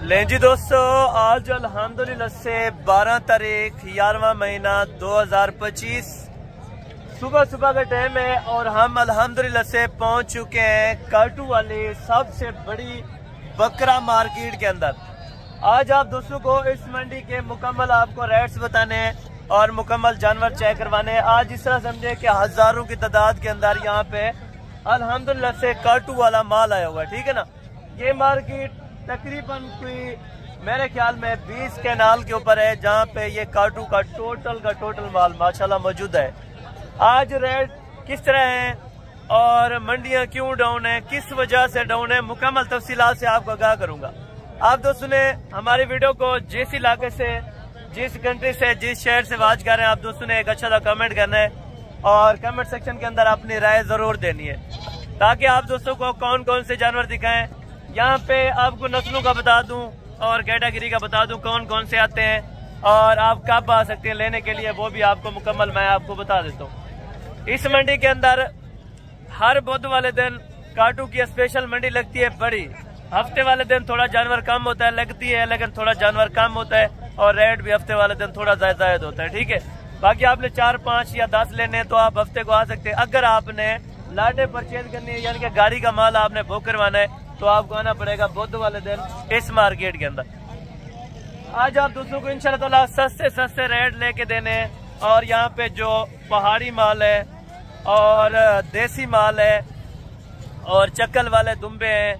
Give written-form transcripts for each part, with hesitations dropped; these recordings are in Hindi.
लें जी दोस्तों, आज अल्हम्दुलिल्लाह से 12 तारीख 11वां महीना 2025 सुबह सुबह का टाइम है और हम अल्हम्दुलिल्लाह से पहुंच चुके हैं काटू वाली सबसे बड़ी बकरा मार्केट के अंदर। आज आप दोस्तों को इस मंडी के मुकम्मल आपको रेट्स बताने हैं और मुकम्मल जानवर चेक करवाने हैं। आज इस तरह समझे कि हजारों की तादाद के अंदर यहाँ पे अल्हम्दुलिल्लाह से काटू वाला माल आया हुआ है, ठीक है ना। ये मार्केट तकरीबन कोई मेरे ख्याल में 20 कैनाल के ऊपर है, जहाँ पे ये काटू का टोटल माल माशाल्लाह मौजूद है। आज रेट किस तरह है और मंडियाँ क्यों डाउन है, किस वजह से डाउन है, मुकम्मल तफसीलात से आपको आगाह करूंगा। आप दोस्तों ने हमारी वीडियो को जिस इलाके से, जिस कंट्री से, जिस शहर से वाच कर रहे हैं, आप दोस्तों ने एक अच्छा सा कमेंट करना है और कमेंट सेक्शन के अंदर अपनी राय जरूर देनी है, ताकि आप दोस्तों को कौन कौन से जानवर दिखाएं। यहाँ पे आपको नस्लों का बता दूं और कैटेगरी का बता दूं कौन कौन से आते हैं और आप कब आ सकते हैं लेने के लिए, वो भी आपको मुकम्मल मैं आपको बता देता हूँ। इस मंडी के अंदर हर बुध वाले दिन काटू की स्पेशल मंडी लगती है बड़ी। हफ्ते वाले दिन थोड़ा जानवर कम होता है, लगती है लेकिन थोड़ा जानवर कम होता है और रेट भी हफ्ते वाले दिन थोड़ा जायद होता है, ठीक है। बाकी आपने 4, 5 या 10 लेने हैं तो आप हफ्ते को आ सकते हैं। अगर आपने लाटे परचेज करनी है यानी कि गाड़ी का माल आपने बुक करवाना है तो आपको आना पड़ेगा बुध वाले दिन इस मार्केट के अंदर। आज आप दोस्तों को इंशाल्लाह ताला सस्ते रेट लेके देने हैं और यहाँ पे जो पहाड़ी माल है और देसी माल है और चक्कल वाले दुम्बे हैं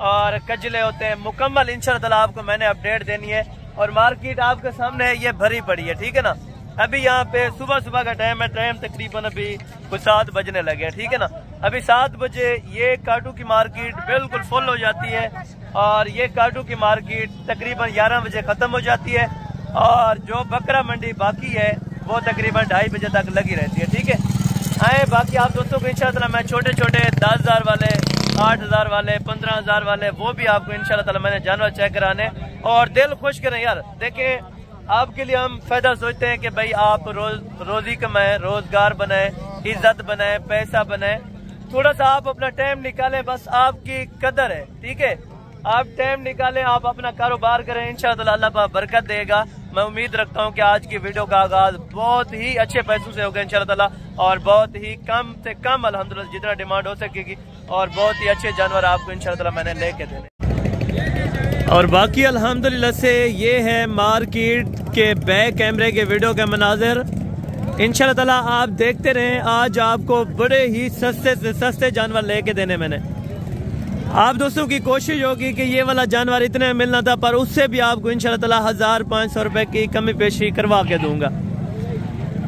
और कजले होते हैं, मुकम्मल इंशाल्लाह ताला आपको मैंने अपडेट देनी है। और मार्केट आपके सामने है, ये भरी पड़ी है, ठीक है ना। अभी यहाँ पे सुबह का टाइम है, टाइम तकरीबन अभी कुछ 7 बजने लगे, ठीक है ना। अभी 7 बजे ये काटू की मार्केट बिल्कुल फुल हो जाती है और ये काटू की मार्केट तकरीबन 11 बजे खत्म हो जाती है और जो बकरा मंडी बाकी है वो तकरीबन 2:30 बजे तक लगी रहती है, ठीक है। आए बाकी आप दोस्तों को इंशाल्लाह मैं छोटे 10,000 वाले, 8,000 वाले, 15,000 वाले वो भी आपको इंशाल्लाह ताला मैंने जानवर चेक कराने और दिल खुश करें यार। देखें, आपके लिए हम फायदा सोचते हैं कि भाई आप रोजी कमाएं, रोजगार बनाएं, इज्जत बनाएं, पैसा बनाएं। थोड़ा सा आप अपना टाइम निकालें, बस आपकी कदर है, ठीक है। आप टाइम निकालें, आप अपना कारोबार करें, इंशाअल्लाह ताला अल्लाह पाक बरकत देगा। मैं उम्मीद रखता हूं कि आज की वीडियो का आगाज बहुत ही अच्छे पैसों से होगा इंशाअल्लाह ताला और बहुत ही कम से कम अल्हम्दुलिल्लाह जितना डिमांड हो सकेगी और बहुत ही अच्छे जानवर आपको इंशाअल्लाह ताला मैंने लेके देने। और बाकी अल्हम्दुलिल्लाह से ये है मार्केट के बैक कैमरे के वीडियो के मनाजिर। इंशाल्लाह ताला आप देखते रहें, आज आपको बड़े ही सस्ते से सस्ते जानवर लेके देने मैंने। आप दोस्तों की कोशिश होगी कि ये वाला जानवर इतने में मिलना था, पर उससे भी आपको इंशाल्लाह ताला 1,500 रुपए की कमी पेशी करवा के दूंगा।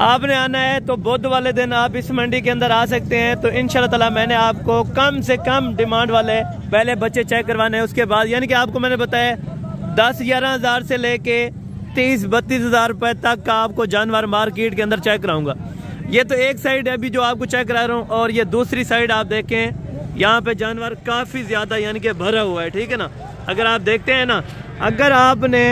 आपने आना है तो बुध वाले दिन आप इस मंडी के अंदर आ सकते हैं। तो इंशाल्लाह ताला मैंने आपको कम से कम डिमांड वाले पहले बच्चे चेक करवाने हैं, उसके बाद यानी कि आपको मैंने बताया 10-11 हज़ार से लेके 30-32 हज़ार रुपए तक का आपको जानवर मार्केट के अंदर चेक कराऊंगा। ये तो एक साइड है अभी जो आपको चेक करा रहा हूँ और ये दूसरी साइड आप देखें, यहाँ पे जानवर काफी ज्यादा यानी कि भरा हुआ है, ठीक है ना। अगर आप देखते हैं ना, अगर आपने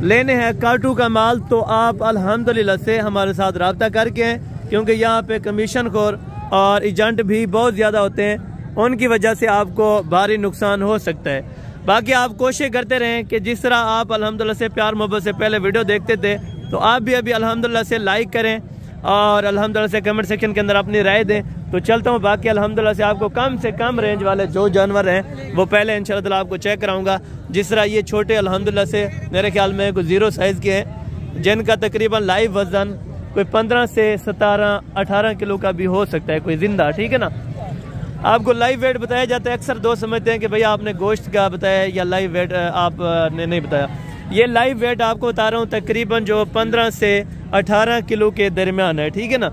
लेने हैं काटू का माल तो आप अल्हम्दुलिल्लाह से हमारे साथ रब्ता करके हैं, क्योंकि यहाँ पे कमीशन खोर और एजेंट भी बहुत ज्यादा होते हैं, उनकी वजह से आपको भारी नुकसान हो सकता है। बाकी आप कोशिश करते रहें कि जिस तरह आप अल्हम्दुलिल्लाह से प्यार मोहब्बत से पहले वीडियो देखते थे तो आप भी अभी अल्हम्दुलिल्लाह से लाइक करें और अल्हम्दुलिल्लाह से कमेंट सेक्शन के अंदर अपनी राय दें। तो चलता हूँ, बाकी अल्हम्दुलिल्लाह से आपको कम से कम रेंज वाले जो जानवर हैं वो पहले इंशाअल्लाह ताला आपको चेक कराऊंगा। जिस तरह ये छोटे अल्हम्दुलिल्लाह से मेरे ख्याल में कोई 0 साइज़ के हैं, जिनका तकरीबन लाइव वजन कोई 15 से 17-18 किलो का भी हो सकता है, कोई जिंदा, ठीक है ना। आपको लाइव वेट बताया जाता है, अक्सर दोस्त समझते हैं कि भैया आपने गोश्त का बताया या लाइव वेट आपने नहीं बताया। ये लाइव वेट आपको बता रहा हूँ तकरीबन जो 15 से 18 किलो के दरमियान है, ठीक है ना।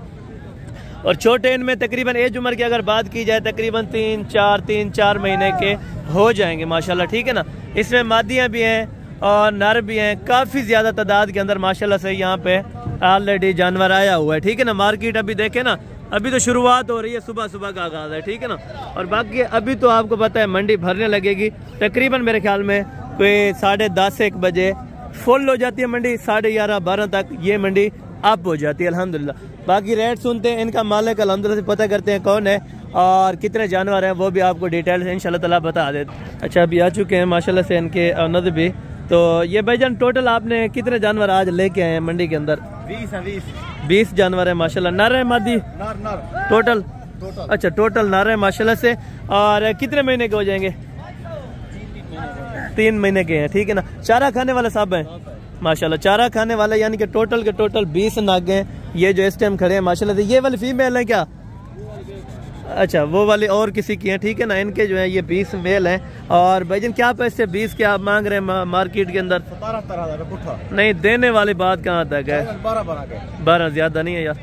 और छोटे इनमें तकरीबन एज उम्र की अगर बात की जाए तकरीबन 3-4 महीने के हो जाएंगे माशाल्लाह, ठीक है ना। इसमें मादियाँ भी हैं और नर भी हैं, काफ़ी ज़्यादा तादाद के अंदर माशाल्लाह से यहाँ पे ऑलरेडी जानवर आया हुआ है, ठीक है ना। मार्केट अभी देखे ना, अभी तो शुरुआत हो रही है, सुबह का आगाज़ है, ठीक है ना। और बाकी अभी तो आपको पता है मंडी भरने लगेगी तकरीबन मेरे ख्याल में कोई 10:30-1 बजे फुल हो जाती है मंडी, 11:30-12 तक ये मंडी अप हो जाती है अल्हम्दुलिल्लाह। बाकी रेट सुनते हैं, इनका मालिक अल्हम्दुलिल्लाह से पता करते हैं कौन है और कितने जानवर हैं वो भी आपको डिटेल से इंशाल्लाह ताला बता देते। अच्छा अभी आ चुके हैं माशाल्लाह से इनके ओनर भी तो ये भाईजान टोटल आपने कितने जानवर आज लेके आए हैं मंडी के अंदर? 20 जानवर है माशाल्लाह। नर है मादी? नर। टोटल? अच्छा टोटल नर है माशाल्लाह से। और कितने महीने के हो जाएंगे? 3 महीने के हैं, ठीक है ना। चारा खाने वाले सब हैं माशाल्लाह, चारा खाने वाले, यानी कि टोटल के टोटल 20 नाग हैं ये जो इस टाइम खड़े हैं माशाल्लाह से। ये वाली फीमेल है क्या? अच्छा वो वाले और किसी की हैं, ठीक है ना। इनके जो है ये 20 मेल हैं। और भाईजान क्या पैसे 20 के आप मांग रहे हैं मार्केट के अंदर? 17 नहीं, देने वाली बात कहाँ तक है? 12 ज्यादा नहीं है यार,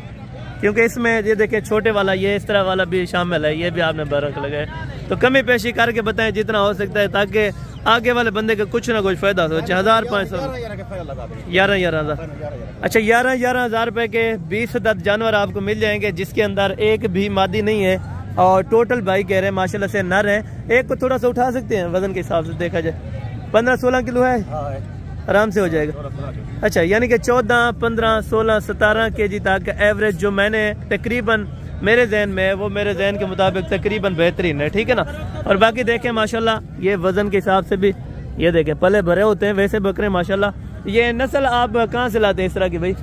क्योंकि इसमें ये देखें छोटे वाला ये इस तरह वाला भी शामिल है, ये भी आपने 12 लगाए। तो कमी पेशी करके बताएं जितना हो सकता है, ताकि आगे वाले बंदे का कुछ ना कुछ फायदा हो। 1500 11,000। अच्छा 11,000 रुपए के 20 जानवर आपको मिल जाएंगे, जिसके अंदर एक भी मादी नहीं है। और टोटल भाई कह रहे हैं माशाल्लाह से नर है। एक को थोड़ा सा उठा सकते हैं वजन के हिसाब से देखा जाए? 15-16 किलो है, आराम से हो जाएगा। अच्छा यानी कि 14, 15, 16, 17 kg तक एवरेज जो मैंने तकरीबन मेरे जहन में, वो मेरे जहन के मुताबिक तकरीबन बेहतरीन है, ठीक है ना। और बाकी देखें माशाल्लाह ये वजन के हिसाब से भी ये देखें पले भरे होते हैं वैसे बकरे माशाल्लाह। ये नस्ल आप कहाँ से लाते हैं इस तरह की भाई?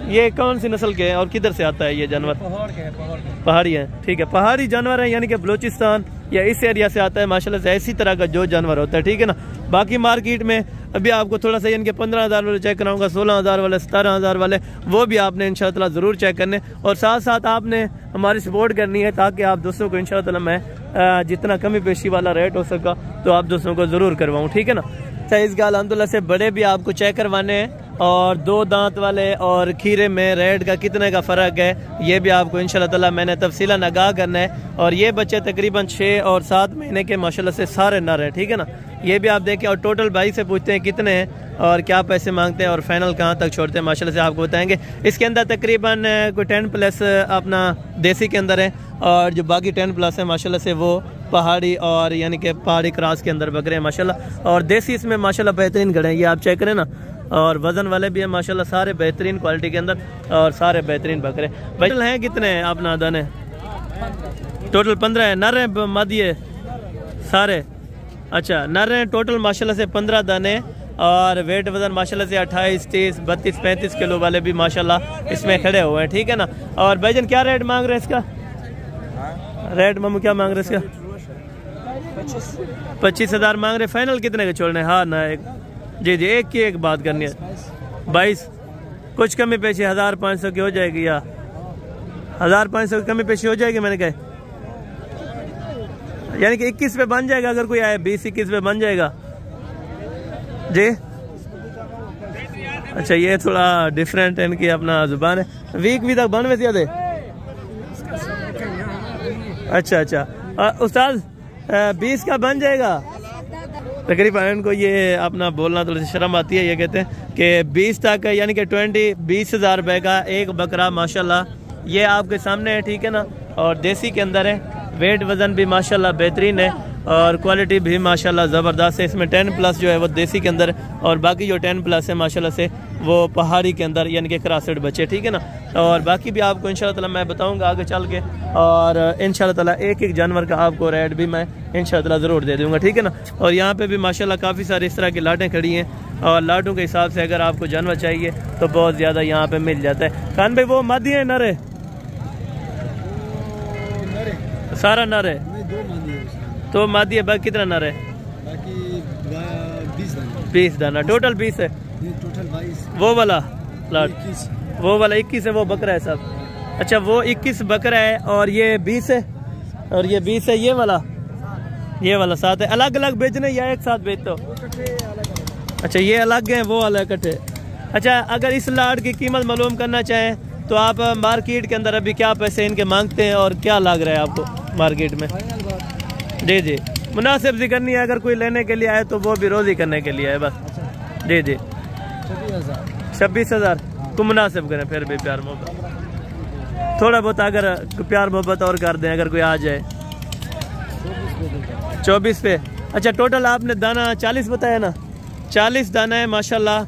ये कौन सी नस्ल के हैं और किधर से आता है ये जानवर? पहाड़ी है, ठीक है। पहाड़ी जानवर है यानी कि बलूचिस्तान या इस एरिया से आता है माशाल्लाह से। ऐसी तरह का जो जानवर होता है, ठीक है ना। बाकी मार्केट में अभी आपको थोड़ा सा यानी कि 15,000 वाले चेक कराऊंगा, 16,000 वाले, 17,000 वाले, वो भी आपने इंशाअल्लाह ज़रूर चेक करने। और साथ साथ आपने हमारी सपोर्ट करनी है, ताकि आप दोस्तों को इंशाअल्लाह मैं जितना कमी पेशी वाला रेट हो सका तो आप दोस्तों को ज़रूर करवाऊँ, ठीक है ना। इस गाल अलहमदुलिल्लाह से बड़े भी आपको चेक करवाने हैं, और 2 दांत वाले और खीरे में रेट का कितने का फ़र्क है ये भी आपको इंशाअल्लाह ताला मैंने तफसीलन आगाह करना है। और ये बच्चे तकरीबन 6 और 7 महीने के माशाल्लाह से सारे नर हैं, ठीक है ना। ये भी आप देखें। और टोटल भाई से पूछते हैं कितने हैं और क्या पैसे मांगते हैं और फाइनल कहाँ तक छोड़ते हैं माशाल्लाह से आपको बताएंगे। इसके अंदर तकरीबन कोई 10+ अपना देसी के अंदर है, और जो बाकी 10+ है माशाल्लाह से वो पहाड़ी और यानी कि पहाड़ी क्रॉस के अंदर बकरे हैं माशाल्लाह। और देसी इसमें माशाल्लाह बेहतरीन खड़े हैं, ये आप चेक करें ना। और वजन वाले भी हैं माशाल्लाह, सारे बेहतरीन क्वालिटी के अंदर और सारे बेहतरीन बकरे। भाई हैं कितने हैं अपना दाने? टोटल 15 है। नर हैं मादी है सारे? अच्छा नर हैं टोटल माशाल्लाह से 15 दाने। और वेट वजन माशाल्लाह से 28, 30, 32, 35 किलो वाले भी माशाल्लाह इसमें खड़े हुए हैं, ठीक है ना। और भाईजान क्या रेट मांग रहे हैं इसका? रेट मामू क्या मांग रहे हैं इसका? 25,000 मांग रहे। फाइनल कितने के छोड़ने? हाँ ना एक जी जी एक की एक बात करनी है। 22 कुछ कमी पेशी 1,500 की हो जाएगी, या 1,500 की कमी पेशी हो जाएगी मैंने कहा, यानी कि 21 पे बन जाएगा अगर कोई आए। 20-21 पे बन जाएगा जी। अच्छा ये थोड़ा डिफरेंट है इनकी अपना जुबान है। वीक भी तक बन वैसे याद है। अच्छा उस्ताद 20 का बन जाएगा तकरीबन। इनको ये अपना बोलना थोड़ी सी शर्म आती है। ये कहते हैं कि 20 तक यानी कि 20,000 रुपए का एक बकरा माशाल्लाह ये आपके सामने है, ठीक है ना। और देसी के अंदर है, वेट वजन भी माशाल्लाह बेहतरीन है और क्वालिटी भी माशाल्लाह ज़बरदस्त है। इसमें 10+ जो है वो देसी के अंदर, और बाकी जो 10+ है माशाल्लाह से वो पहाड़ी के अंदर यानी कि क्रॉसेड बच्चे, ठीक है ना। और बाकी भी आपको इंशाअल्लाह ताला मैं बताऊंगा आगे चल के, और इंशाअल्लाह ताला एक जानवर का आपको रेट भी मैं इंशाअल्लाह ताला ज़रूर दे दूंगा, ठीक है ना। और यहाँ पे भी माशाल्लाह काफ़ी सारी इस तरह की लाटें खड़ी हैं, और लाटों के हिसाब से अगर आपको जानवर चाहिए तो बहुत ज़्यादा यहाँ पे मिल जाता है। खान भाई वो मादी है नर है? सारा नर है? तो मादी है। बाकी कितना नर है? बाकी 20 दाना। टोटल 20 है? टोटल 22। वो वाला लाट 21। वो वाला 21 है, वो बकरा है सब। अच्छा वो 21 बकरा है और ये 20 है, और ये 20 है। ये वाला 7 है। अलग अलग बेचने या एक साथ बेचते हो? अच्छा ये अलग है, वो अलग इकट्ठे। अच्छा अगर इस लाट की कीमत मालूम करना चाहें तो आप मार्केट के अंदर अभी क्या पैसे इनके मांगते हैं और क्या लग रहा है आपको मार्केट में? जी जी मुनासिब सी करनी है। अगर कोई लेने के लिए आए तो वो भी रोजी करने के लिए है बस। जी जी 26,000 को मुनासिब करें, फिर भी प्यार मोहब्बत थोड़ा बहुत अगर प्यार मोहब्बत और कर दें अगर कोई आ जाए। 24 पे। अच्छा टोटल आपने दाना 40 बताया ना? 40 दाना है माशाल्लाह।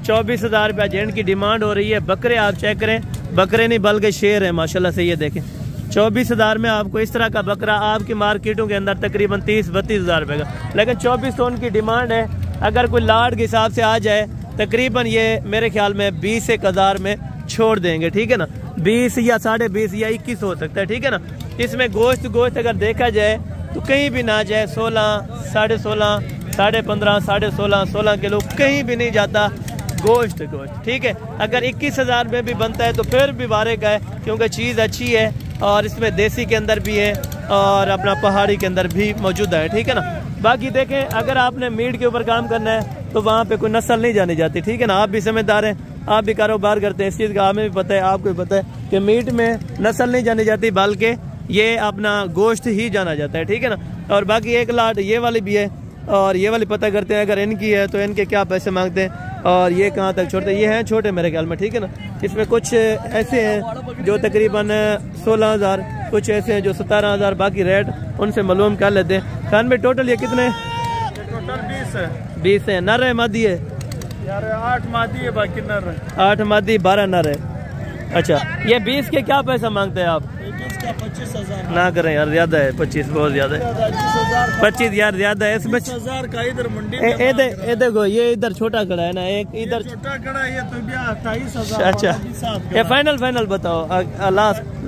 24,000 रुपया जेंट की डिमांड हो रही है। बकरे आप चेक करें, बकरे नहीं बल्कि शेर है माशाल्लाह से। ये देखें 24,000 में आपको इस तरह का बकरा आपकी मार्केटों के अंदर तकरीबन 30-32 हज़ार रुपये का, लेकिन 24 तो उनकी डिमांड है। अगर कोई लाट के हिसाब से आ जाए तकरीबन ये मेरे ख्याल में 20-1,000 में छोड़ देंगे, ठीक है ना। 20 या 20.5 या 21 हो सकता है, ठीक है ना। इसमें गोश्त अगर देखा जाए तो कहीं भी ना जाए 16, 16.5, 15.5, 16 किलो कहीं भी नहीं जाता गोश्त, ठीक है। अगर 21,000 में भी बनता है तो फिर भी बारे का है, क्योंकि चीज़ अच्छी है और इसमें देसी के अंदर भी है और अपना पहाड़ी के अंदर भी मौजूद है, ठीक है ना। बाकी देखें, अगर आपने मीट के ऊपर काम करना है तो वहाँ पे कोई नस्ल नहीं जानी जाती, ठीक है ना। आप भी समझदार हैं, आप भी कारोबार करते हैं, इस चीज़ का हमें भी पता है, आपको भी पता है कि मीट में नस्ल नहीं जानी जाती, बल्कि ये अपना गोश्त ही जाना जाता है, ठीक है ना। और बाकी एक लाट ये वाली भी है और ये वाली पता करते हैं अगर इनकी है तो इनके क्या पैसे मांगते हैं और ये कहाँ तक छोड़ते हैं। ये हैं छोटे मेरे ख्याल में, ठीक है ना। इसमें कुछ ऐसे हैं जो तकरीबन 16,000, कुछ ऐसे हैं जो 17,000, बाकी रेट उनसे मालूम कर लेते हैं। खान में टोटल ये कितने? टोटल 20 है। 20 है। नर है मादी है? यार 8 मादी है, बाकी नर है। 8 मादी 12 नर है। अच्छा, ये 20 के क्या पैसा मांगते हैं आप? 21 का 25,000 ना करें यार, ज्यादा है, 25 बहुत ज्यादा है। 25 यार ज्यादा है। इसमें 20,000 का इधर मंडी देखो, ये इधर छोटा खड़ा है ना, एक इधर छोटा खड़ा है, तो भी 28,000। अच्छा, ये फाइनल बताओ,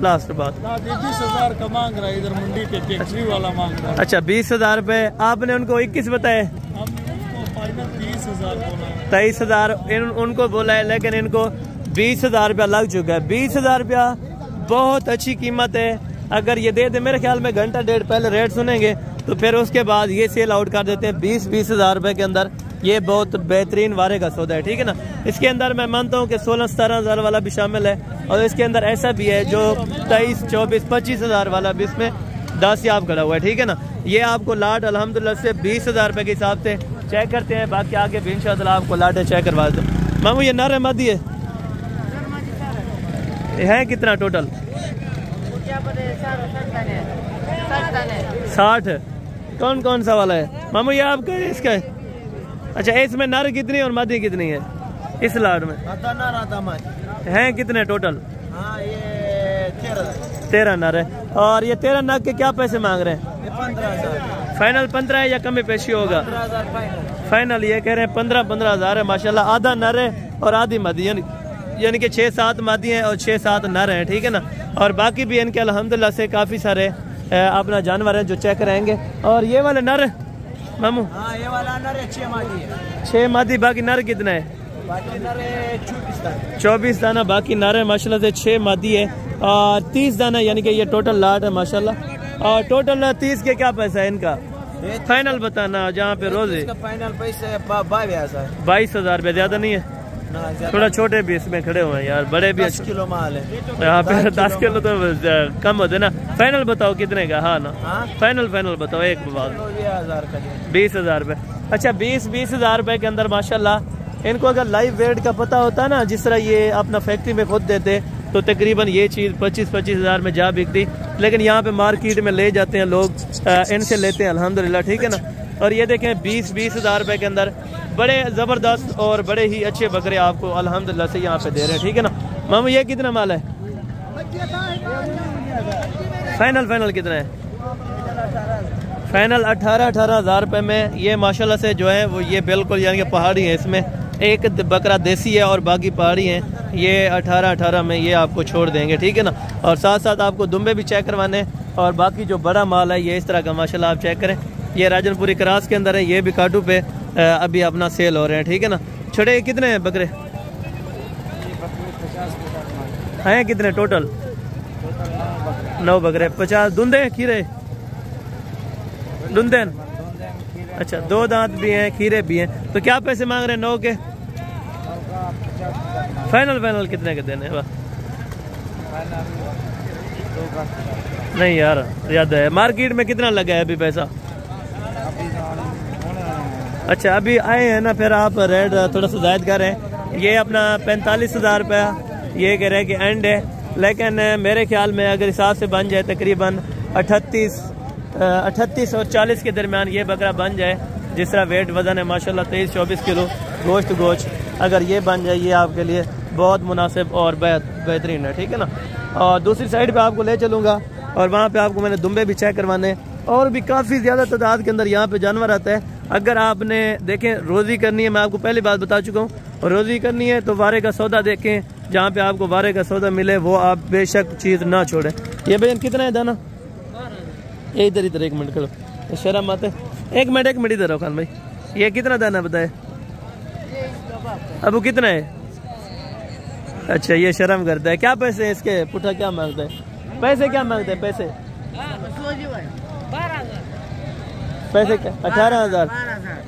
लास्ट बात। 20,000 का मांग रहा है इधर मंडी पे, फैक्ट्री वाला मांग रहा है। अच्छा, 20,000 रुपए आपने उनको 21 बताए, हमने उसको फाइनल 30,000 बोला, 23,000 उनको बोला है, लेकिन इनको 20,000 रुपया लग चुका है। 20,000 रुपया बहुत अच्छी कीमत है। अगर ये दे दे, मेरे ख्याल में घंटा डेढ़ पहले रेट सुनेंगे तो फिर उसके बाद ये सेल आउट कर देते हैं 20,000 रुपए के अंदर। ये बहुत बेहतरीन वारे का सौदा है, ठीक है ना। इसके अंदर मैं मानता हूँ कि 16-17,000 वाला भी शामिल है और इसके अंदर ऐसा भी है जो 23, 24, 25,000 वाला भी इसमें 10 याब खड़ा हुआ है, ठीक है ना। ये आपको लाट अल्हम्दुलिल्लाह से 20,000 रुपए के हिसाब से चेक करते हैं। बाकी आगे भी इंशाअल्लाह आपको लाटें चेक करवा देते हैं। मामू ये नर है मादी है कितना टोटल? 60। कौन सा वाला है मामू ये आपका है? इसका है? अच्छा, इसमें नर कितनी और मादी कितनी है इस लाट में? हैं कितने टोटल? हाँ, ये 13 नर है। और ये 13 नग के क्या पैसे मांग रहे हैं? 15,000 फाइनल 15 है या कमी पेशी होगा? 15,000 फाइनल ये कह रहे हैं 15,000 है। माशाल्लाह, आधा नर है और आधी मादी, यानी कि 6-7 मादी हैं और 6-7 नर हैं, ठीक है ना। और बाकी भी इनके अल्हम्दुलिल्लाह से काफ़ी सारे अपना जानवर हैं जो चेक रहेंगे। और ये वाले नर मामू? हाँ, ये वाला नर है 6 मादी है। 6 मादी, बाकी नर कितना है? बाकी नर है 24 दाना बाकी नर है माशाल्लाह से। 6 मादी है और 30 दाना, यानी कि ये टोटल लाट है माशाल्लाह। और टोटल 30 के क्या पैसा है इनका? फाइनल बताना जहाँ पे रोज है। फाइनल पैसे 22,000 रुपये, ज्यादा नहीं है? थोड़ा छोटे भी इसमें खड़े हुए हैं यार, बड़े भी 10 किलो माल है यहाँ पे। 10 किलो तो कम होते ना। फाइनल बताओ कितने का? हाँ ना, फाइनल बताओ एक बात। 20,000 रुपये। अच्छा, 20,000 रुपये के अंदर माशाल्लाह इनको अगर लाइव वेट का पता होता ना, जिस तरह ये अपना फैक्ट्री में खुद देते, तो तकरीबन ये चीज़ 25,000 में जा बिकती। लेकिन यहाँ पे मार्केट में ले जाते हैं लोग, इनसे लेते हैं अल्हम्दुलिल्लाह, ठीक है ना। और ये देखें 20,000 रुपये के अंदर बड़े ज़बरदस्त और बड़े ही अच्छे बकरे आपको अल्हम्दुलिल्लाह से यहाँ पे दे रहे हैं, ठीक है ना। मामू ये कितना माल है? फाइनल कितना है? फाइनल 18,000 रुपये में ये माशाल्लाह से जो है वो ये बिल्कुल यानी कि पहाड़ी है। इसमें एक बकरा देसी है और बाकी पहाड़ी है। ये 18 में ये आपको छोड़ देंगे, ठीक है ना। और साथ साथ आपको दुम्बे भी चेक करवाने और बाकी जो बड़ा माल है ये इस तरह का माशाल्लाह आप चेक करें। ये राजनपुरी क्रास के अंदर है, ये भी काटू पे अभी अपना सेल हो रहे हैं, ठीक है ना। छोटे कितने हैं बकरे हैं? कितने टोटल? 9 बकरे। 50 धुंधे खीरे धुंधे? अच्छा, 2 दांत भी हैं, खीरे भी हैं। तो क्या पैसे मांग रहे हैं 9 के? फाइनल कितने के देने? नहीं यार, ज्यादा है। मार्केट में कितना लगा है अभी पैसा? अच्छा, अभी आए हैं ना, फिर आप रेट थोड़ा सा जायद कर रहे हैं। ये अपना 45,000 रुपया ये कह रहे हैं कि एंड है, लेकिन मेरे ख्याल में अगर हिसाब से बन जाए तकरीबन 38 और 40 के दरमियान ये बकरा बन जाए, जिस तरह वेट वजन है माशाल्लाह 23-24 किलो गोश्त, अगर ये बन जाए ये आपके लिए बहुत मुनासिब और बेहतरीन है, ठीक है ना। और दूसरी साइड पे आपको ले चलूँगा और वहाँ पे आपको मैंने दुम्बे भी चेक करवाने और भी काफ़ी ज़्यादा तादाद के अंदर यहाँ पे जानवर आता है। अगर आपने देखें रोज़ी करनी है, मैं आपको पहली बात बता चुका हूँ, और रोज़ी करनी है तो वारे का सौदा देखें, जहाँ पे आपको वारे का सौदा मिले वो आप बेशक चीज़ ना छोड़ें। ये भैया कितना है दाना? इधर इधर एक मिनट करो, शर्म आते, एक मिनट इधर रहो खान भाई। ये कितना दाना बताए अब वो कितना है? अच्छा ये शर्म करता है। क्या पैसे हैं इसके? पुट्ठा क्या मांगता है? पैसे क्या मांगते हैं? पैसे पैसे क्या? 18,000।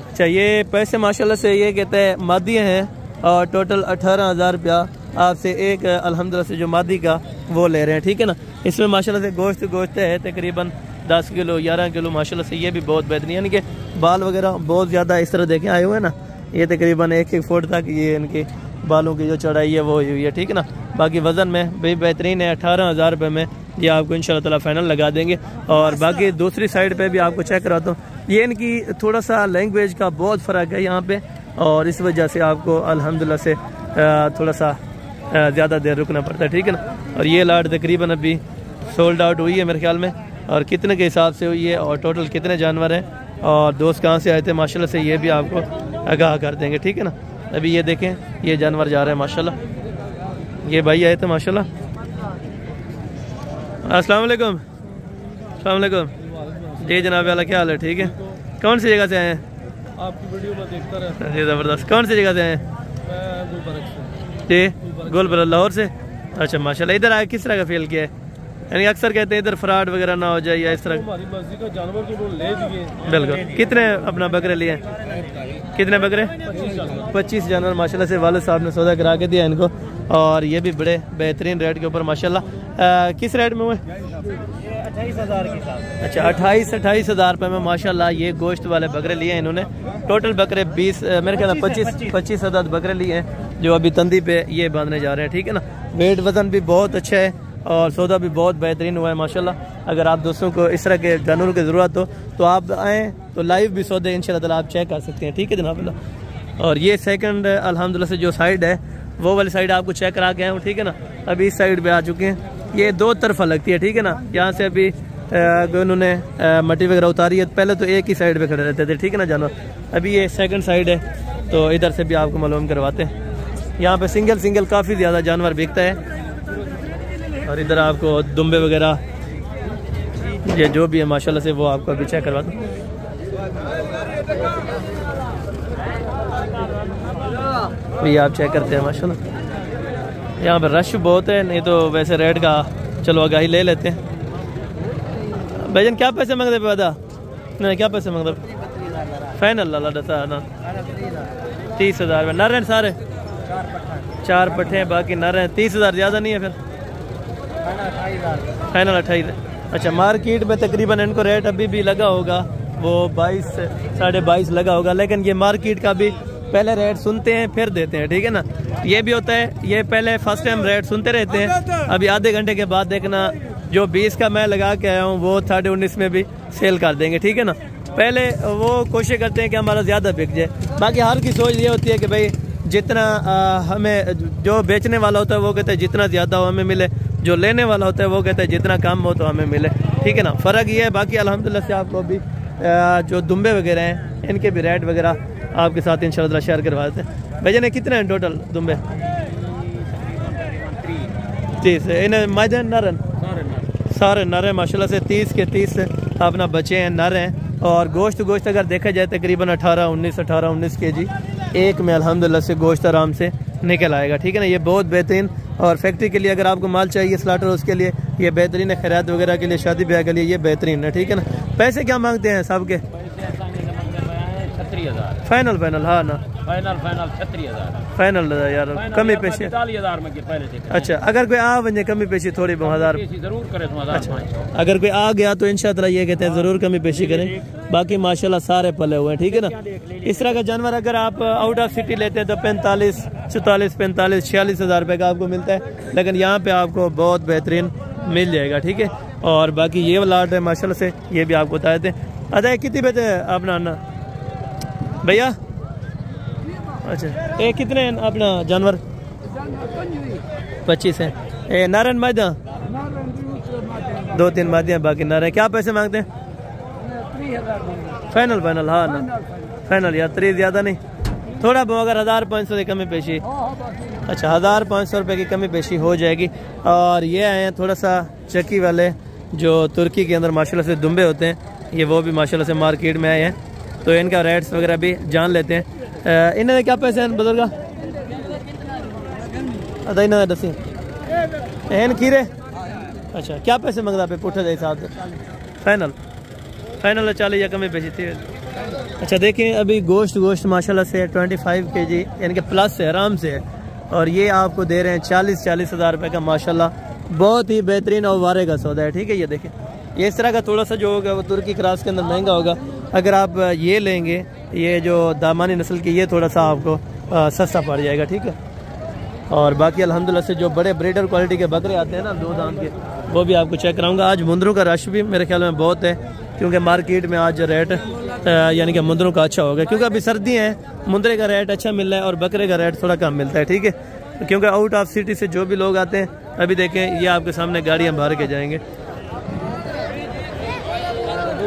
अच्छा ये पैसे माशाल्लाह से ये कहते हैं मादी हैं, और टोटल 18,000 रुपया आपसे एक अल्हम्दुलिल्लाह से जो मादी का वो ले रहे हैं, ठीक है ना। इसमें माशाल्लाह से गोश्त है तकरीबन 10 किलो 11 किलो माशाल्लाह से, ये भी बहुत बेहतरीन, यानी कि बाल वगैरह बहुत ज़्यादा इस तरह देखें आए हुए हैं ना, ये तकरीबन 1-1 फुट तक ये इनके बालों की जो चढ़ाई है वो हुई है, ठीक है ना। बाकी वज़न में भी बेहतरीन है। 18,000 रुपये में ये आपको इंशाल्लाह ताला फाइनल लगा देंगे। और बाकी दूसरी साइड पे भी आपको चेक कराता हूँ, ये इनकी थोड़ा सा लैंग्वेज का बहुत फ़र्क है यहाँ पे, और इस वजह से आपको अल्हम्दुलिल्लाह से थोड़ा सा ज़्यादा देर रुकना पड़ता है, ठीक है ना। और ये लाट तकरीबन अभी सोल्ड आउट हुई है मेरे ख्याल में, और कितने के हिसाब से हुई है और टोटल कितने जानवर हैं और दोस्त कहाँ से आए थे माशाल्लाह से ये भी आपको आगाह कर देंगे, ठीक है ना। अभी ये देखें ये जानवर जा रहे हैं माशाल्लाह, ये भाई आए थे माशाल्लाह। अस्सलाम वालेकुम। अस्सलाम वालेकुम जी जनाब वाला, क्या हाल है? ठीक है। कौन सी जगह से आए हैं? आपकी वीडियो में देखता रहता जी ज़बरदस्त। कौन सी जगह से आए हैं? हूं। जी गुलबर्गा लाहौर से। अच्छा माशाल्लाह। इधर आए किस तरह का फील किया है? यानी अक्सर कहते हैं इधर फ्रॉड वगैरह ना हो जाए या इस तरह। हमारी मर्जी का जानवर जो ले दिए। बिल्कुल। कितने अपना बकरे लिए? कितने बकरे? 25 जानवर माशाल्लाह से वालिद साहब ने सौदा करा के दिया इनको, और ये भी बड़े बेहतरीन रेट के ऊपर माशाल्लाह। किस रेट में हुए? 28,000 के साथ। अच्छा 28,000 रुपये में माशाल्लाह ये गोश्त वाले बकरे लिए हैं इन्होंने। टोटल बकरे 20 मेरे ख्याल में 25 अदद बकरे लिए हैं जो अभी तंदी पे ये बांधने जा रहे हैं, ठीक है ना। वेट वज़न भी बहुत अच्छा है और सौदा भी बहुत बेहतरीन हुआ है माशाल्लाह। अगर आप दोस्तों को इस तरह के जानवरों की ज़रूरत हो तो आप आएँ तो लाइव भी सौदे इंशाल्लाह ताला आप चेक कर सकते हैं, ठीक है जनाब। और ये सेकंड अल्हम्दुलिल्लाह से जो साइड है वो वाली साइड आपको चेक करा के आए हूँ, ठीक है ना। अभी इस साइड पे आ चुके हैं। ये 2 तरफा लगती है, ठीक है ना। यहाँ से अभी उन्होंने मट्टी वगैरह उतारी है, पहले तो एक ही साइड पे खड़े रहते थे, ठीक है ना जानवर। अभी ये सेकंड साइड है तो इधर से भी आपको मालूम करवाते हैं। यहाँ पे सिंगल काफ़ी ज़्यादा जानवर बिकता है, और इधर आपको दुम्बे वगैरह ये जो भी है माशाल्लाह से वो आपको अभी चेक करवाता हूँ। ये आप चेक करते हैं माशाल्लाह। यहाँ पर रश बहुत है, नहीं तो वैसे रेट का चलो आगाही ले लेते हैं। भाईजान क्या पैसे मांगते पैदा? नहीं क्या पैसे मांगते? फाइनल ला ना 30,000 में नर हैं सारे? 4 पट्टे हैं, बाकी नर हैं। 30,000 ज़्यादा नहीं है फिर? फाइनल 28। अच्छा मार्केट में तकरीबन इनको रेट अभी भी लगा होगा वो 22 साढ़े 22 लगा होगा, लेकिन ये मार्केट का भी पहले रेट सुनते हैं फिर देते हैं, ठीक है ना। ये भी होता है, ये पहले फर्स्ट टाइम रेट सुनते रहते हैं, अभी आधे घंटे के बाद देखना जो 20 का मैं लगा के आया हूँ वो 19.5 में भी सेल कर देंगे, ठीक है ना। पहले वो कोशिश करते हैं कि हमारा ज़्यादा बिक जाए। बाकी हर की सोच ये होती है कि भाई जितना हमें जो बेचने वाला होता है वो कहता है जितना ज़्यादा हो हमें मिले, जो लेने वाला होता है वो कहता है जितना कम हो तो हमें मिले, ठीक है ना। फ़र्क ये है। बाकी अल्हम्दुलिल्लाह से आपको अभी जो दुम्बे वगैरह हैं इनके भी रेट वगैरह आपके साथ इंशाल्लाह शेयर करवा देते हैं। भैया ने कितने हैं टोटल दुम्बे? 30 इन्हें मैदान नर सारे नर हैं माशाल्लाह से। 30 के 30 अपना बचे हैं, नर हैं। और गोश्त अगर देखा जाए तकरीबन 18-19 kg एक में अल्हम्दुलिल्लाह से गोश्त आराम से निकल आएगा, ठीक है ना। ये बहुत बेहतरीन, और फैक्ट्री के लिए अगर आपको माल चाहिए स्लाटर उसके लिए ये बेहतरीन है, खैरात वगैरह के लिए शादी ब्याह के लिए ये बेहतरीन है, ठीक है ना। पैसे क्या मांगते हैं सब के? 36,000 फाइनल हाँ ना फाइनल 36,000 फाइनल यार कमी पेशी 40,000 में पहले से। अच्छा अगर कोई आ वजे कमी पेशी थोड़ी 1000 जरूर करे तो 1000। अगर कोई आ गया तो इंशाल्लाह ये कहते हैं ज़रूर कमी पेशी करें। बाकी माशाल्लाह सारे पले हुए हैं, ठीक है ना। इस तरह का जानवर अगर आप आउट ऑफ सिटी लेते हैं तो 45, 44, 45, 46,000 रुपये का आपको मिलता है, लेकिन यहाँ पे आपको बहुत बेहतरीन मिल जाएगा, ठीक है। और बाकी ये वाला आर्ट है माशाल्लाह से, ये भी आपको बता देते हैं। अदा कितनी बेचे अपना अन्ना भैया? अच्छा ये कितने हैं अपना जानवर? 25 है। नारायण मादा 2-3 मादियाँ बाकी नारायण। क्या पैसे मांगते हैं? फाइनल फाइनल हाँ ना फाइनल यार 30 ज़्यादा नहीं थोड़ा बहुत अगर 1500 की कमी पेशी अच्छा 1500 रुपये की कमी पेशी हो जाएगी। और ये आए हैं थोड़ा सा चक्की वाले जो तुर्की के अंदर माशाल्लाह से दुम्बे होते हैं ये वो भी माशाल्लाह से मार्केट में आए हैं तो इनका रेट्स वगैरह भी जान लेते हैं। इन्होंने क्या पैसे हैं बुजुर्गा अदा इन्होंने दसी एन खीरे अच्छा क्या पैसे मंगता पे पुठे के हिसाब से फाइनल फाइनल 40 या कमी पेशी थी। अच्छा देखें अभी गोश्त माशाल्लाह से 25 kg यानी कि प्लस है आराम से है और ये आपको दे रहे हैं 40 हज़ार रुपये का माशाल्लाह बहुत ही बेहतरीन और वारे का सौदा है। ठीक है ये देखें ये इस तरह का थोड़ा सा जो होगा वो तुर्की क्रॉस के अंदर महंगा होगा। अगर आप ये लेंगे ये जो दामानी नस्ल की ये थोड़ा सा आपको सस्ता पड़ जाएगा। ठीक है और बाकी अल्हम्दुलिल्लाह से जो बड़े ब्रीडर क्वालिटी के बकरे आते हैं ना 2 दांत के वो भी आपको चेक कराऊंगा। आज मुंदरों का रश भी मेरे ख्याल में बहुत है क्योंकि मार्केट में आज रेट यानी कि मुंदरों का अच्छा होगा क्योंकि अभी सर्दी है मुंदरे का रेट अच्छा मिल रहा है और बकरे का रेट थोड़ा कम मिलता है। ठीक है क्योंकि आउट ऑफ सिटी से जो भी लोग आते हैं अभी देखें ये आपके सामने गाड़ियाँ भर के जाएंगे।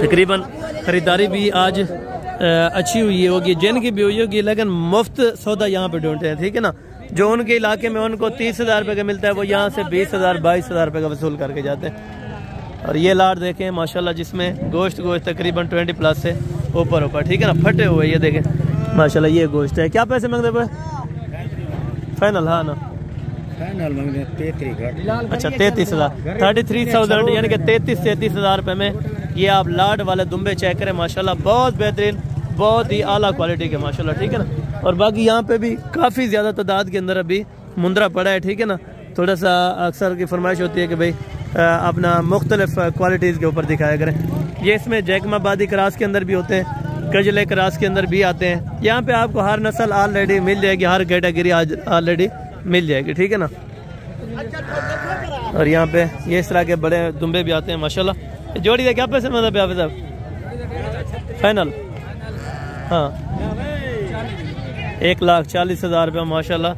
तकरीबन खरीदारी भी आज अच्छी हुई होगी जिनकी भी हुई होगी लेकिन मुफ्त सौदा यहाँ पे ढूंढते हैं। ठीक है ना जो उनके इलाके में उनको 30 हज़ार रुपये का मिलता है वो यहाँ से 20 हज़ार 22 हज़ार रुपये का वसूल करके जाते हैं। और ये लाट देखें माशाल्लाह जिसमें गोश्त तकरीबन 20+ से ऊपर। ठीक है ना फटे हुए ये देखें माशाल्लाह ये गोश्त है। क्या पैसे मांगते पे फाइनल हाँ ना फाइनल मांगते 33 अच्छा 33,000 33,000 यानी कि 33 हज़ार रुपये में ये आप लाट वाले दुम्बे चेक करें माशाल्लाह बहुत बेहतरीन बहुत ही आला क्वालिटी के माशाल्लाह। ठीक है ना और बाकी यहाँ पे भी काफ़ी ज़्यादा तादाद के अंदर अभी मुंदरा पड़ा है। ठीक है ना थोड़ा सा अक्सर की फरमाइश होती है कि भाई अपना मुख्तलिफ क्वालिटीज़ के ऊपर दिखाया करें। ये इसमें जैकमाबादी क्रास के अंदर भी होते हैं कजले क्रास के अंदर भी आते हैं। यहाँ पे आपको हर नस्ल ऑलरेडी मिल जाएगी हर कैटेगरी आज ऑलरेडी मिल जाएगी। ठीक है ना और यहाँ पे ये इस तरह के बड़े दुम्बे भी आते हैं माशाल्लाह। जोड़ी का क्या पैसे मतलब हाफिज़ साहब फाइनल हाँ 1,40,000 रुपये माशाल्लाह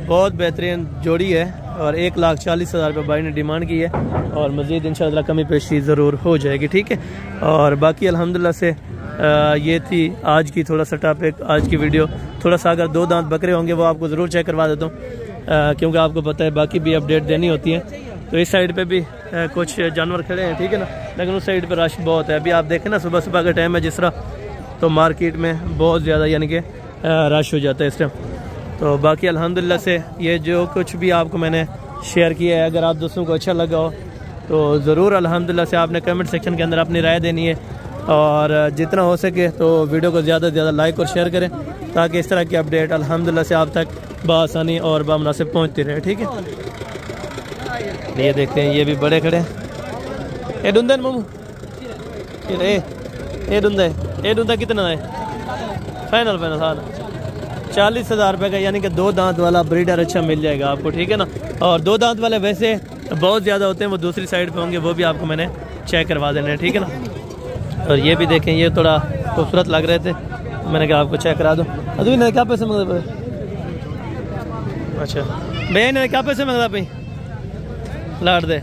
बहुत बेहतरीन जोड़ी है और 1,40,000 रुपये भाई ने डिमांड की है और मज़ीद इंशाअल्लाह कमी पेशी ज़रूर हो जाएगी। ठीक है और बाकी अल्हम्दुलिल्लाह से ये थी आज की थोड़ा सा टॉपिक आज की वीडियो। थोड़ा सा अगर 2 दांत बकरे होंगे वो आपको ज़रूर चेक करवा देता हूँ क्योंकि आपको पता है बाकी भी अपडेट देनी होती है। तो इस साइड पे भी कुछ जानवर खड़े हैं। ठीक है ना लेकिन उस साइड पे रश बहुत है। अभी आप देखें ना सुबह का टाइम है जिस तरह तो मार्केट में बहुत ज़्यादा यानी कि रश हो जाता है इस टाइम। तो बाकी अल्हम्दुलिल्लाह से ये जो कुछ भी आपको मैंने शेयर किया है अगर आप दोस्तों को अच्छा लगा हो तो ज़रूर अल्हम्दुलिल्लाह से आपने कमेंट सेक्शन के अंदर अपनी राय देनी है और जितना हो सके तो वीडियो को ज़्यादा से ज़्यादा लाइक और शेयर करें ताकि इस तरह की अपडेट अल्हम्दुलिल्लाह से आप तक बआसानी और बामुनासिब पहुँचती रहे। ठीक है ये देखते हैं ये भी बड़े खड़े ए डूंदा मामू ए डूंदा कितना है फाइनल हाँ 40,000 रुपये का यानी कि 2 दांत वाला ब्रीडर अच्छा मिल जाएगा आपको। ठीक है ना और 2 दांत वाले वैसे बहुत ज़्यादा होते हैं वो दूसरी साइड पे होंगे वो भी आपको मैंने चेक करवा देने हैं। ठीक है ना और ये भी देखें ये थोड़ा खूबसूरत लग रहे थे मैंने कहा आपको चेक करा दो। अभी नहीं क्या पैसे मंगता अच्छा भैया ने क्या पैसे मंगता भाई लाट दे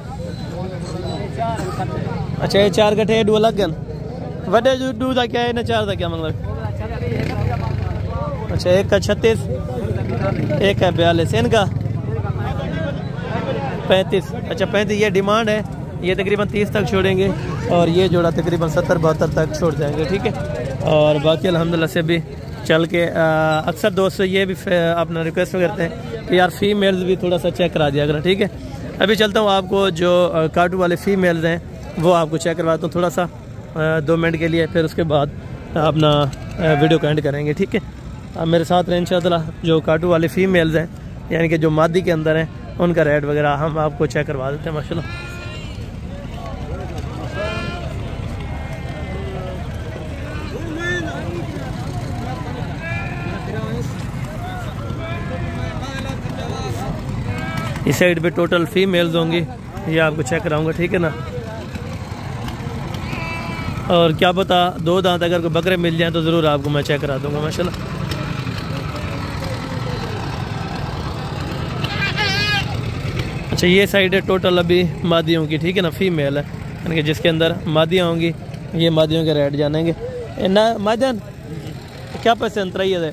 अच्छा ये 4 गठे डू अलग गन वडे डू का क्या है ना 4 का क्या मंगता अच्छा एक का 36 एक है 42 इनका 35 अच्छा 35 ये डिमांड है ये तकरीबन 30 तक छोड़ेंगे और ये जोड़ा तकरीबन 70-72 तक छोड़ जाएंगे। ठीक है और बाकी अल्हम्दुलिल्लाह से भी चल के अक्सर दोस्त ये भी अपना रिक्वेस्ट करते हैं कि यार फीमेल्स भी थोड़ा सा चेक करा दिया करें। ठीक है अभी चलता हूँ आपको जो काटू वाले फीमेल्स हैं वो आपको चेक करवाता हूँ थोड़ा सा 2 मिनट के लिए फिर उसके बाद अपना वीडियो को एंड करेंगे। ठीक है अब मेरे साथ रहें इंशाअल्लाह जो काटू वाले फीमेल्स हैं यानी कि जो मादी के अंदर हैं उनका रेट वगैरह हम आपको चेक करवा देते हैं माशाल्लाह। इस साइड पे टोटल फीमेल्स होंगी ये आपको चेक कराऊंगा। ठीक है ना और क्या पता 2 दांत अगर कोई बकरे मिल जाएं तो ज़रूर आपको मैं चेक करा दूंगा माशाल्लाह। अच्छा ये साइड है टोटल अभी मादियों की। ठीक है ना फीमेल है यानी कि जिसके अंदर मादियाँ होंगी ये मादियों के रेट जानेंगे ना मादन क्या पैसे अंतरा है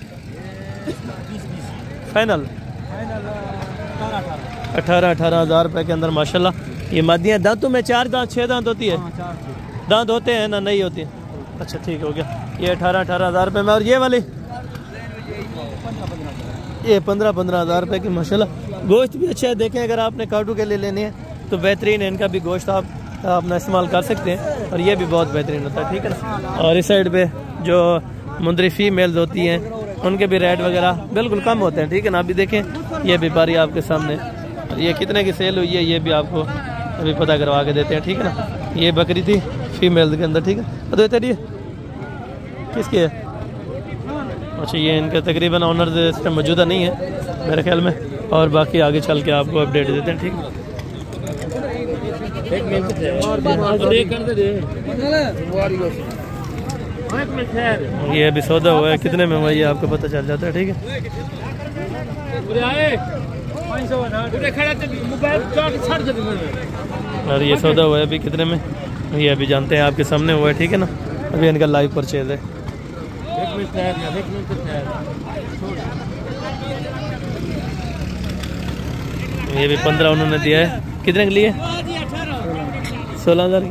फाइनल 18,000 रुपये के अंदर माशाल्लाह। ये मादियाँ दांतों में 4 दांत 6 दांत होती है, दांत होते हैं ना नहीं होती? अच्छा ठीक हो गया। ये 18,000 रुपये में। और ये वाली ये 15,000 रुपये की माशाल्लाह। गोश्त भी अच्छा है, देखें अगर आपने काटू के लिए लेने हैं तो बेहतरीन है, इनका भी गोश्त आप अपना इस्तेमाल कर सकते हैं और ये भी बहुत बेहतरीन होता है, ठीक है ना। और इस साइड पे जो मुंदरी फीमेल्स होती हैं उनके भी रेट वगैरह बिल्कुल कम होते हैं, ठीक है ना। अभी देखें ये व्यापारी आपके सामने, ये कितने की सेल हुई है ये भी आपको अभी पता करवा के देते हैं, ठीक है ना। ये बकरी थी फीमेल के अंदर, ठीक है। तो ये किसकी है? अच्छा ये इनका तकरीबन ऑनर इस टाइम मौजूदा नहीं है मेरे ख्याल में, और बाकी आगे चल के आपको अपडेट देते हैं, ठीक है। ये अभी सौदा हुआ है, कितने में हुआ ये आपको पता चल जाता है, ठीक है। और ये सौदा हुआ है अभी कितने में ये अभी जानते हैं, आपके सामने हुआ है, ठीक है ना। अभी इनका लाइव परचेज है। ये भी 15 उन्होंने दिया है, कितने के लिए? 16,000।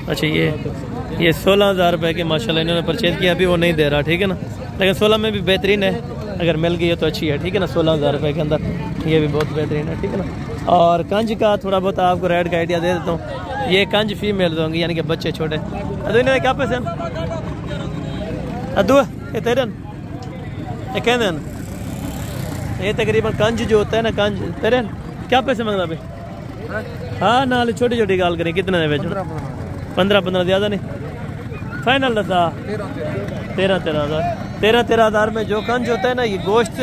अच्छा ये 16,000 रुपये के माशाल्लाह इन्होंने परचेज किया, अभी वो नहीं दे रहा, ठीक है ना। लेकिन 16 में भी बेहतरीन है, अगर मिल गई है तो अच्छी है, ठीक है ना। 16,000 रुपये के अंदर ये भी बहुत बेहतरीन है, ठीक है ना। और कंज का थोड़ा बहुत आपको रेट का आइडिया दे देता हूँ। ये कंज फीमेल होंगी यानी कि बच्चे छोटे। अदू इन्होंने क्या पैसे? अदू ये तेरन ये कह देन ये तकरीबन कंज जो होता है ना, कंज तेरन क्या पैसे मंगता भाई? हाँ नाल छोटी छोटी गाल करें, कितने बेचो? 15 ज़्यादा नहीं, फाइनल दसा 13,000 में जो कंज होता है ना, ये गोश्त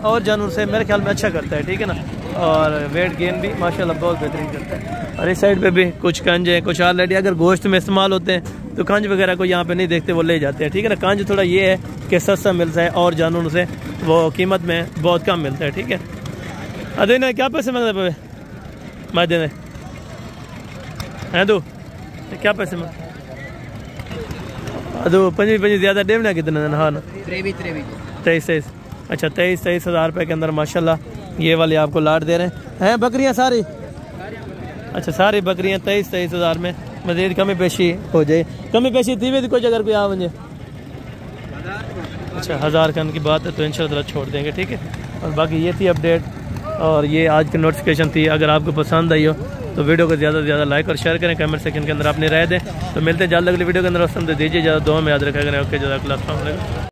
और जानवर से मेरे ख्याल में अच्छा करता है, ठीक है ना। और वेट गेन भी माशाल्लाह बहुत बेहतरीन करता है। और इस साइड पे भी कुछ कंज है, कुछ ऑलरेडी अगर गोश्त में इस्तेमाल होते हैं तो कंज वगैरह को यहाँ पे नहीं देखते, वो ले जाते हैं, ठीक है ना। कंज थोड़ा ये है कि सस्ता मिलता है और जानवरों से वो कीमत में बहुत कम मिलता है, ठीक है। अदे ना क्या पैसे मांगते पे मादे ने हैं दो क्या पैसे में? अदो 25 ज़्यादा डेवना कितने दिन? हाँ ना 23। अच्छा 23,000 रुपये के अंदर माशाल्लाह ये वाले आपको लाट दे रहे हैं बकरियां सारी। अच्छा सारी बकरियां 23,000 में। मज़ीद कमी पेशी हो जाए, कमी पेशी थी भी कुछ अगर कोई आ वजे। अच्छा 1000 खन की बात है तो इंशाल्लाह छोड़ देंगे, ठीक है। और बाकी ये थी अपडेट और ये आज की नोटिफिकेशन थी। अगर आपको पसंद आई हो तो वीडियो को ज़्यादा से ज़्यादा लाइक और शेयर करें, कमेंट सेक्शन के अंदर अपनी राय दें। तो मिलते हैं जल्द अगली वीडियो के अंदर, दीजिए ज़्यादा दुआ में याद रखा करें। ओके जज़ाकल्लाह।